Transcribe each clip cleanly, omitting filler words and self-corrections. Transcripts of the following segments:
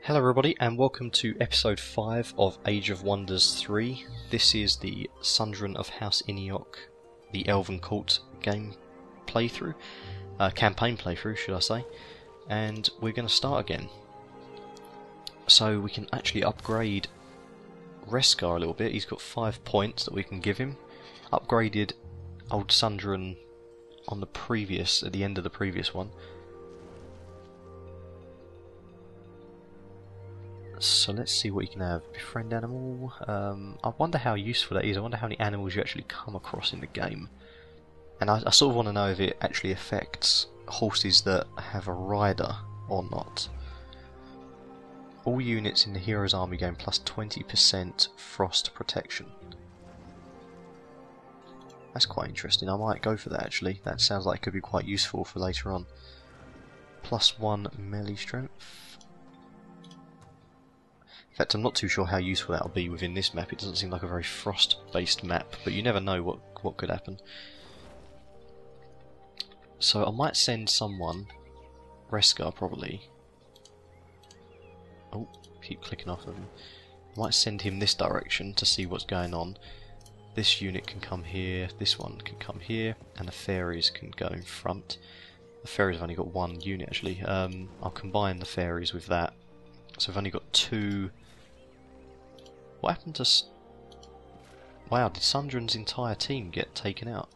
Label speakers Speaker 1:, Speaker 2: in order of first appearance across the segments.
Speaker 1: Hello everybody and welcome to episode 5 of Age of Wonders 3. This is the Sundren of House Iniok, the Elven Court game playthrough, campaign playthrough should I say, and we're going to start again. So we can actually upgrade Reskar a little bit. He's got 5 points that we can give him. Upgraded old Sundren on the previous, at the end of the previous one. So let's see what you can have. Befriend animal. I wonder how useful that is. I wonder how many animals you actually come across in the game. And I sort of want to know if it actually affects horses that have a rider or not. All units in the hero's army gain plus 20% frost protection. That's quite interesting. I might go for that actually. That sounds like it could be quite useful for later on. Plus 1 melee strength. In fact, I'm not too sure how useful that'll be within this map. It doesn't seem like a very frost-based map, but you never know what could happen. So I might send someone, Reskar probably. Oh, keep clicking off of him. I might send him this direction to see what's going on. This unit can come here, this one can come here, and the fairies can go in front. The fairies have only got 1 unit actually. I'll combine the fairies with that. So I've only got 2. What happened to... Wow, did Sundren's entire team get taken out?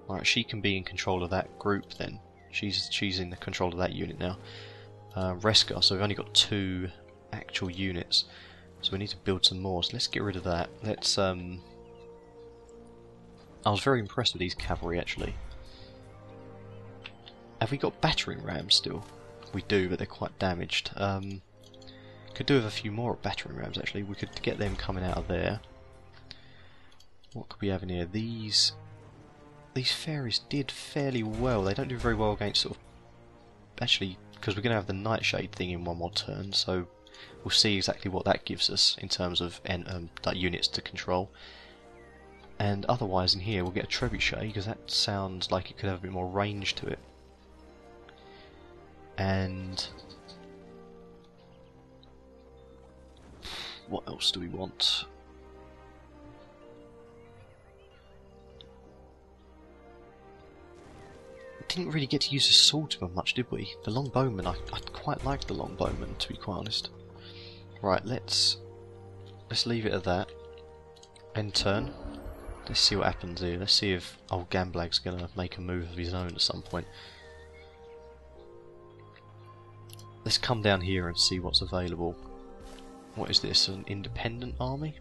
Speaker 1: Alright, she can be in control of that group then. She's in the control of that unit now. Reskar, so we've only got 2 actual units. So we need to build some more, so let's get rid of that. Let's... I was very impressed with these cavalry actually. Have we got battering rams still? We do, but they're quite damaged. Could do with a few more battering rams actually. We could get them coming out of there. What could we have in here? These fairies did fairly well. They don't do very well against sort of... Actually, because we're going to have the nightshade thing in one more turn, so we'll see exactly what that gives us in terms of units to control. And otherwise in here we'll get a trebuchet, because that sounds like it could have a bit more range to it. And what else do we want? We didn't really get to use the swordsman much, did we? The longbowman, I quite like the longbowman, to be quite honest. Right, let's leave it at that. End turn. Let's see what happens here. Let's see if old Gamblag's going to make a move of his own at some point. Let's come down here and see what's available. What is this? An independent army?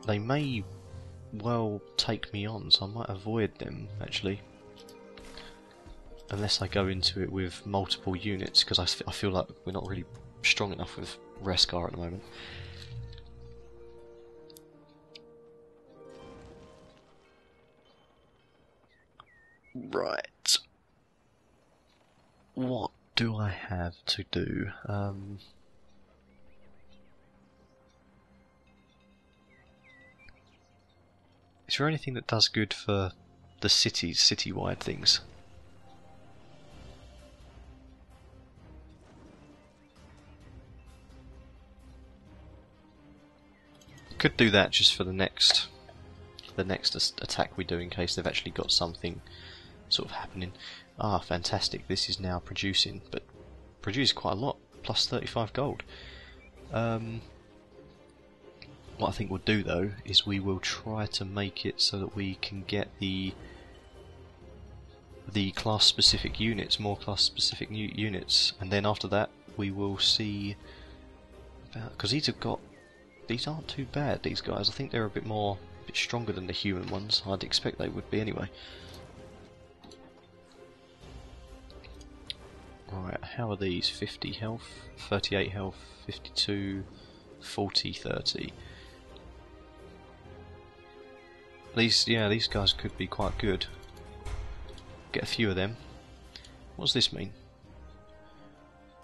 Speaker 1: They may well take me on, so I might avoid them actually. Unless I go into it with multiple units, because I feel like we're not really strong enough with Reskar at the moment. Right. What do I have to do? Is there anything that does good for the citywide things? Could do that just for the next attack we do, in case they've actually got something sort of happening. Ah, fantastic, this is now producing, but produced quite a lot, plus 35 gold. What I think we'll do though, is we will try to make it so that we can get the class specific units, more class specific units, and then after that we will see about, because these aren't too bad, these guys. I think they're a bit stronger than the human ones. I'd expect they would be anyway. Right, how are these? 50 health, 38 health, 52, 40, 30. These guys could be quite good. Get a few of them. What does this mean?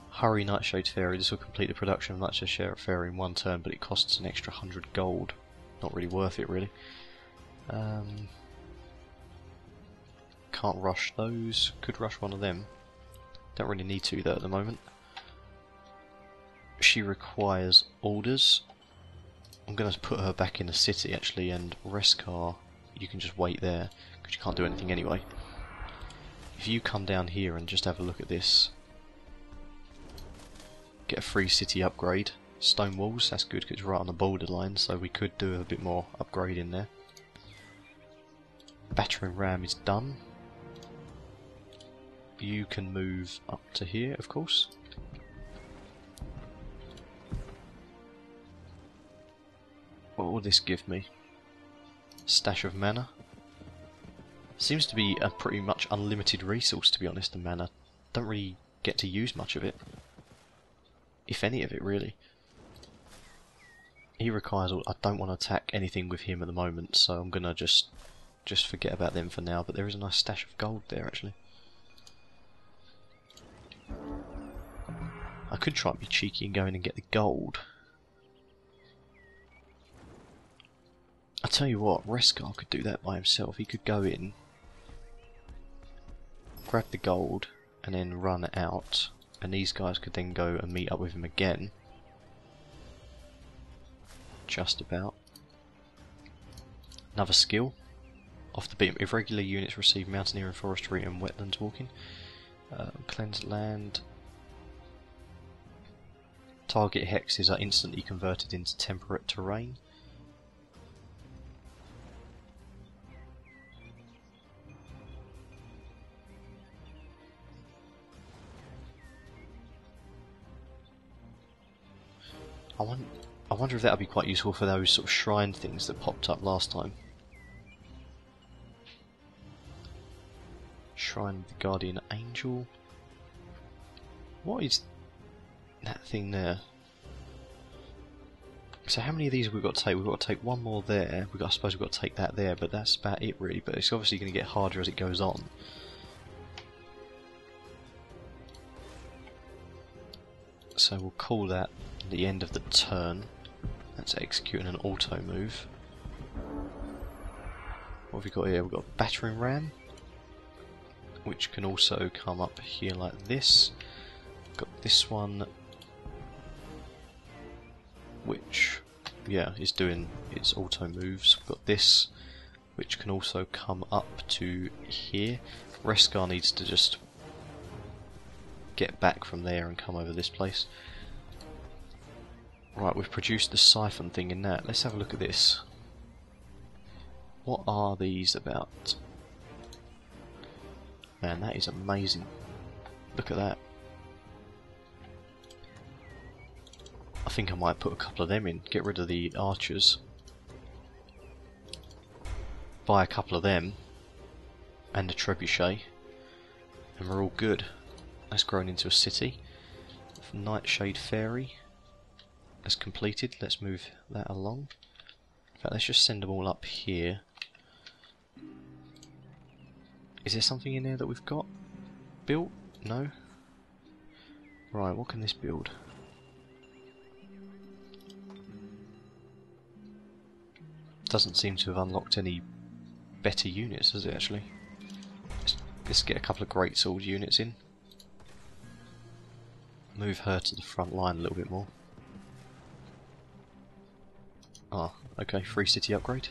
Speaker 1: Hurry Nightshade Fairy. This will complete the production of Nightshade Fairy in 1 turn, but it costs an extra 100 gold. Not really worth it, really. Can't rush those. Could rush one of them. Don't really need to though at the moment. She requires orders. I'm going to put her back in the city actually, and Reskar, you can just wait there because you can't do anything anyway. If you come down here and just have a look at this, get a free city upgrade. Stone walls, that's good because it's right on the borderline, so we could do a bit more upgrading there. Battering ram is done. You can move up to here, of course. What will this give me? Stash of mana. Seems to be a pretty much unlimited resource, to be honest, the mana. Don't really get to use much of it. If any of it, really. He requires all. I don't want to attack anything with him at the moment, so I'm gonna just forget about them for now, but there is a nice stash of gold there, actually. I could try and be cheeky and go in and get the gold. I tell you what, Reskar could do that by himself. He could go in, grab the gold, and then run out, and these guys could then go and meet up with him again. Just about. Another skill. Off the beat. Irregular units receive mountaineering, forestry, and wetlands walking. Cleansed land. Target hexes are instantly converted into temperate terrain. I wonder if that would be quite useful for those sort of shrine things that popped up last time. Shrine of the Guardian Angel. What is that thing there? So how many of these have we got to take? We've got to take one more there. I suppose we've got to take that there, but that's about it really. But it's obviously going to get harder as it goes on. So we'll call that the end of the turn. That's executing an auto move. What have we got here? We've got a battering ram, which can also come up here like this. Got this one, which, yeah, is doing its auto moves. We've got this, which can also come up to here. Reskar needs to just get back from there and come over this place. Right, we've produced the siphon thing in that. Let's have a look at this. What are these about? Man, that is amazing. Look at that. I think I might put a couple of them in. Get rid of the archers. Buy a couple of them. And a trebuchet. And we're all good. That's grown into a city. Nightshade Fairy. That's completed. Let's move that along. In fact, let's just send them all up here. Is there something in there that we've got built? No? Right, what can this build? Doesn't seem to have unlocked any better units, does it actually? Let's get a couple of greatsword units in. Move her to the front line a little bit more. Ah, okay, free city upgrade.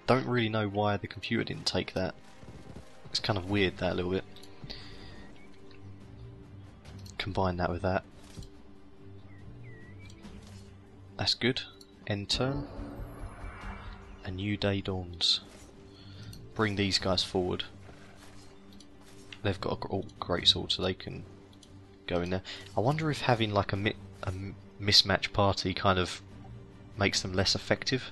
Speaker 1: Don't really know why the computer didn't take that. It's kind of weird, that a little bit. Combine that with that. That's good. End turn. A new day dawns. Bring these guys forward. They've got a great sword, so they can go in there. I wonder if having like a mismatch party kind of makes them less effective.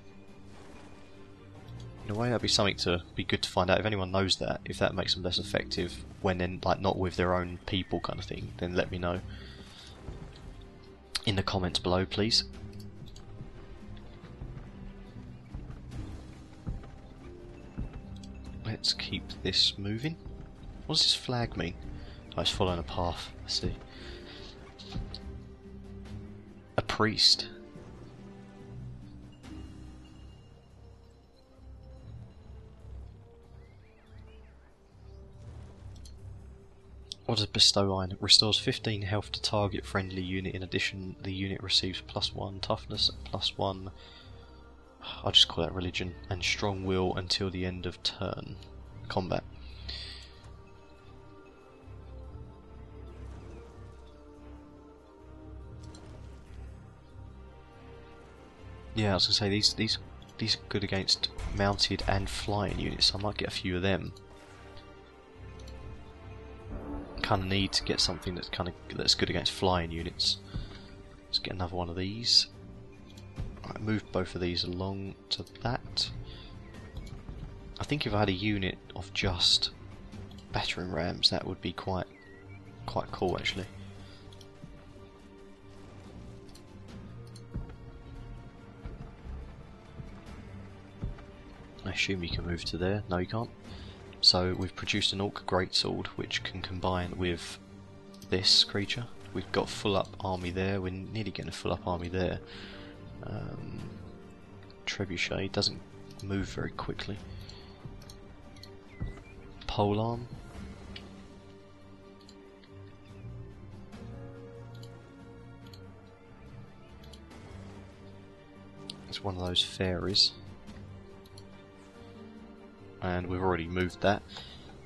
Speaker 1: In a way, that'd be something to be good to find out. If anyone knows that, if that makes them less effective when then like not with their own people kind of thing, then let me know in the comments below, please. Let's keep this moving. What does this flag mean? Oh, it's following a path. I see. A priest. What does bestow iron? Restores 15 health to target friendly unit. In addition, the unit receives +1 toughness, +1. I'll just call that religion, and strong will until the end of turn. Combat. Yeah, I was gonna say these are good against mounted and flying units. So I might get a few of them. Kind of need to get something that's good against flying units. Let's get another one of these. Right, move both of these along to that. I think if I had a unit of just battering rams, that would be quite cool actually. I assume you can move to there. No, you can't. So we've produced an Orc Greatsword which can combine with this creature. We've got full up army there. We're nearly getting a full up army there. Trebuchet doesn't move very quickly. Polearm. It's one of those fairies. And we've already moved that,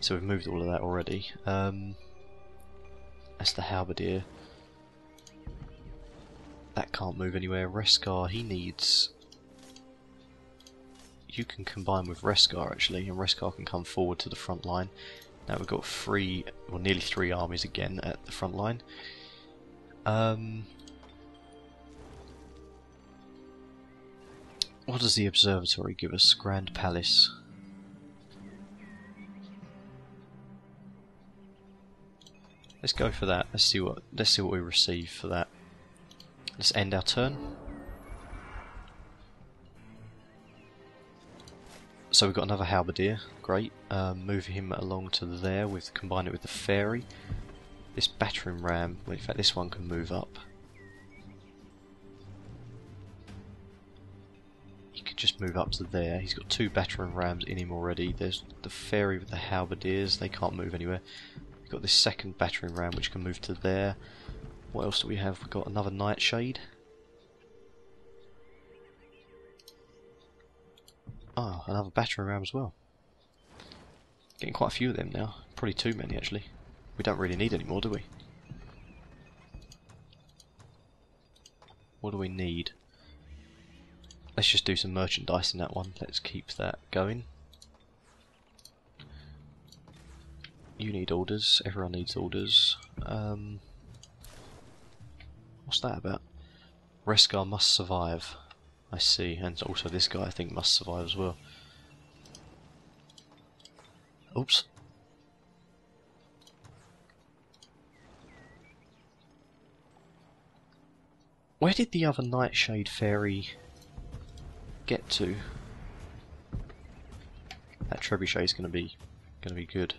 Speaker 1: so we've moved all of that already. That's the halberdier. That can't move anywhere. Reskar, he needs... You can combine with Reskar actually, and Reskar can come forward to the front line. Now we've got nearly three armies again at the front line. What does the observatory give us? Grand Palace. Let's go for that. Let's see what we receive for that. Let's end our turn. So we've got another halberdier. Great. Move him along to there. We've combined it with the fairy. This battering ram. Well, in fact, this one can move up. He could just move up to there. He's got two battering rams in him already. There's the fairy with the halberdiers. They can't move anywhere. We've got this second battering ram which can move to there. What else do we have? We've got another nightshade. Ah, another battering ram as well. Getting quite a few of them now. Probably too many actually. We don't really need any more, do we? What do we need? Let's just do some merchandise in that one. Let's keep that going. You need orders. Everyone needs orders. What's that about? Reskar must survive. I see. And also this guy I think must survive as well. Oops. Where did the other Nightshade Fairy get to? That trebuchet is gonna be good.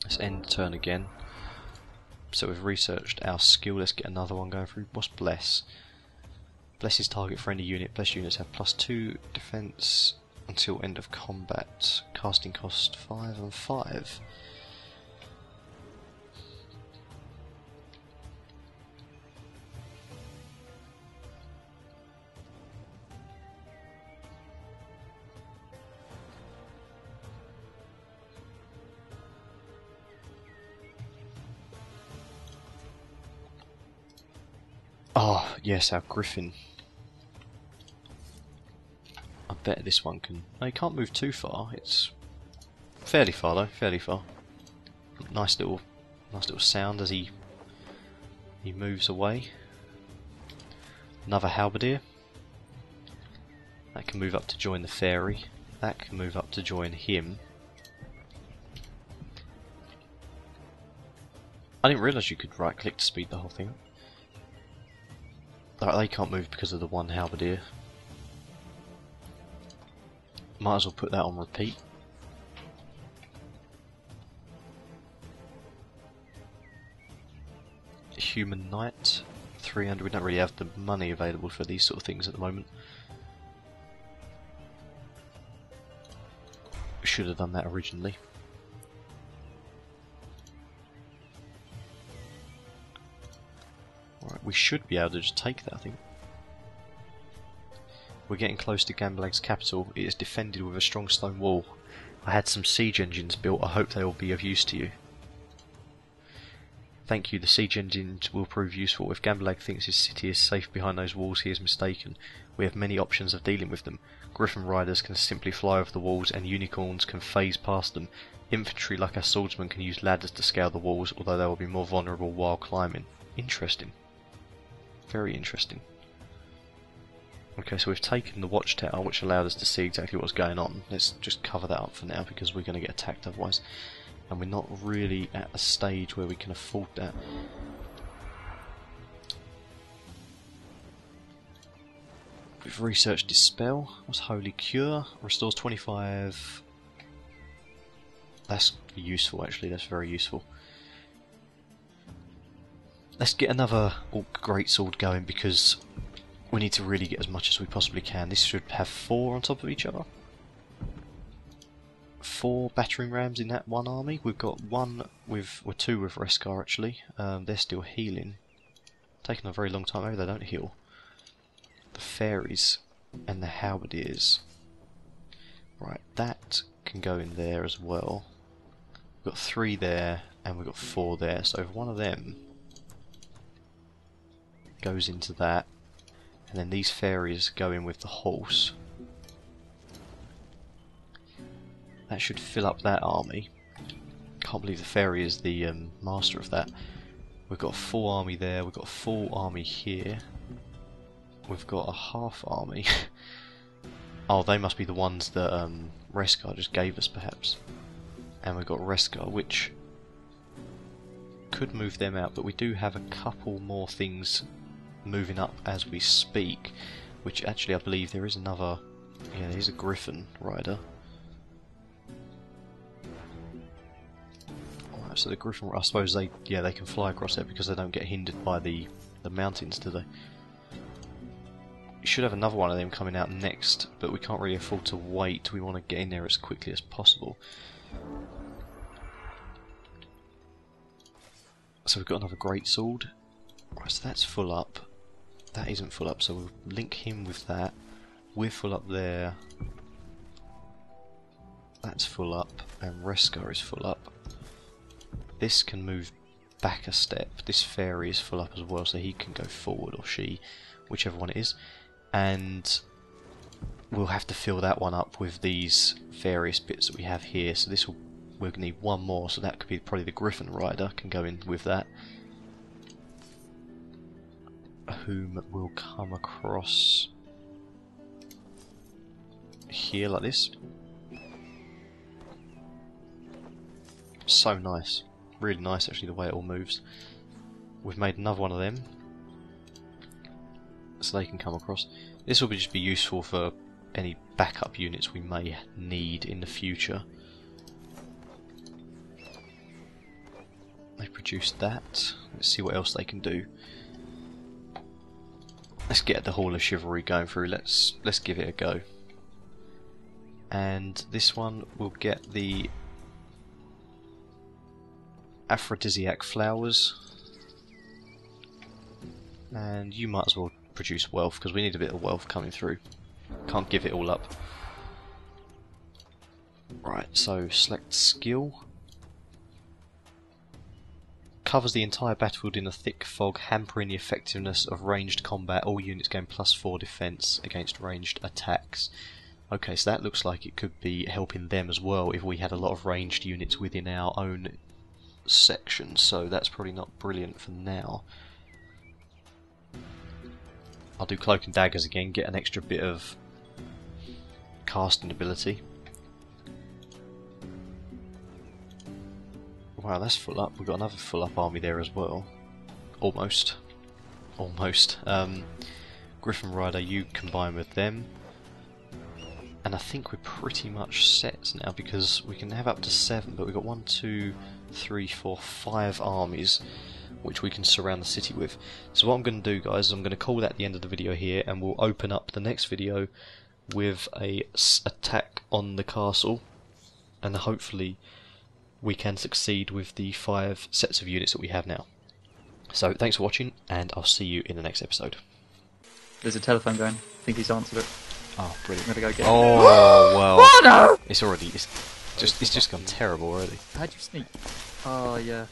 Speaker 1: Let's end the turn again. So we've researched our skill. Let's get another one going through. What's Bless? Bless is target for any unit. Bless units have +2 defense until end of combat. Casting cost 5 and 5. Oh, yes, our Griffin. I bet this one can... No, he can't move too far. It's fairly far though, fairly far. Nice little sound as he moves away. Another halberdier. That can move up to join the fairy. That can move up to join him. I didn't realise you could right click to speed the whole thing up. They can't move because of the one halberdier. Might as well put that on repeat. Human Knight, 300. We don't really have the money available for these sort of things at the moment. should have done that originally. Right, we should be able to just take that, I think. We're getting close to Gamblag's capital. It is defended with a strong stone wall. I had some siege engines built. I hope they will be of use to you. Thank you, the siege engines will prove useful. If Gamblag thinks his city is safe behind those walls, he is mistaken. We have many options of dealing with them. Griffin riders can simply fly over the walls and unicorns can phase past them. Infantry like our swordsmen can use ladders to scale the walls, although they will be more vulnerable while climbing. Interesting. Very interesting. Okay, so we've taken the watchtower, which allowed us to see exactly what's going on. Let's just cover that up for now, because we're going to get attacked otherwise. And we're not really at a stage where we can afford that. We've researched Dispel. What's Holy Cure? Restores 25... That's useful, actually. That's very useful. Let's get another Orc Greatsword going, because we need to really get as much as we possibly can. This should have 4 on top of each other. 4 battering rams in that one army. We've got 1 with, or 2 with Reskar actually. They're still healing. Taking a very long time. Maybe they don't heal. The fairies and the halberdiers. Right, that can go in there as well. We've got 3 there and we've got 4 there. So if one of them goes into that, and then these fairies go in with the horse, that should fill up that army. Can't believe the fairy is the master of that. We've got a full army there, we've got a full army here. We've got a half army. Oh, they must be the ones that Reskar just gave us, perhaps. And we've got Reskar, which could move them out, but we do have a couple more things moving up as we speak, which actually I believe there is another. Yeah, there's a Griffin rider. Alright, so the Griffin, I suppose they can fly across there because they don't get hindered by the mountains, do they? We should have another one of them coming out next, but we can't really afford to wait. We want to get in there as quickly as possible. So we've got another greatsword. Right, so that's full up. That isn't full up, so we'll link him with that. We're full up there. That's full up, and Reskar is full up. This can move back a step. This fairy is full up as well, so he can go forward, or she, whichever one it is. And we'll have to fill that one up with these various bits that we have here. So this will, we're going to need one more, so that could be probably the Griffin rider can go in with that. Whom will come across here like this. So nice. Really nice actually the way it all moves. We've made another one of them, so they can come across. This will just be useful for any backup units we may need in the future. They produced that. Let's see what else they can do. Let's get the Hall of Chivalry going through. Let's give it a go. And this one will get the aphrodisiac flowers. And you might as well produce wealth, because we need a bit of wealth coming through. Can't give it all up. Right, so select skill. Covers the entire battlefield in a thick fog, hampering the effectiveness of ranged combat. All units gain +4 defense against ranged attacks. Okay, so that looks like it could be helping them as well if we had a lot of ranged units within our own section, so that's probably not brilliant for now. I'll do Cloak and Daggers again, get an extra bit of casting ability. Wow, that's full up. We've got another full up army there as well. Almost. Almost. Griffin Rider, you combine with them. And I think we're pretty much set now, because we can have up to 7, but we've got 1, 2, 3, 4, 5 armies which we can surround the city with. So what I'm going to do, guys, is I'm going to call that the end of the video here, and we'll open up the next video with a attack on the castle. and hopefully we can succeed with the 5 sets of units that we have now. So thanks for watching, and I'll see you in the next episode.
Speaker 2: There's a telephone going. I think he's answered it.
Speaker 1: Oh, brilliant.
Speaker 2: I'm gonna go get it.
Speaker 1: Oh, well.
Speaker 2: Oh no!
Speaker 1: It's just gone terrible already.
Speaker 2: How'd you sneak? Oh yeah.